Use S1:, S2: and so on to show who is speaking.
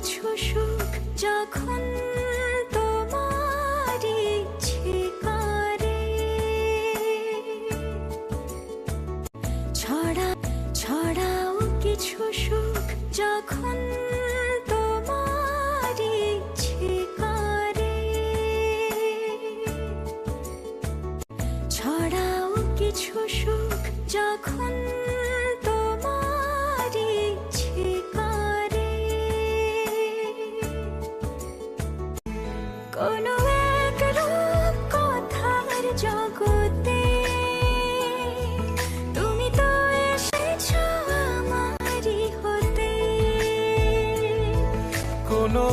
S1: কিছু সুখ যখন তোমার ইচ্ছে করে, ছড়াও কিছু সুখ যখন তোমার ইচ্ছে করে, ছড়াও কিছু সুখ যখন তোমার ইচ্ছে করে। কোনো এক রূপ কথার জগতে তুমি তো এসেছো আমারই হতে।
S2: কোনো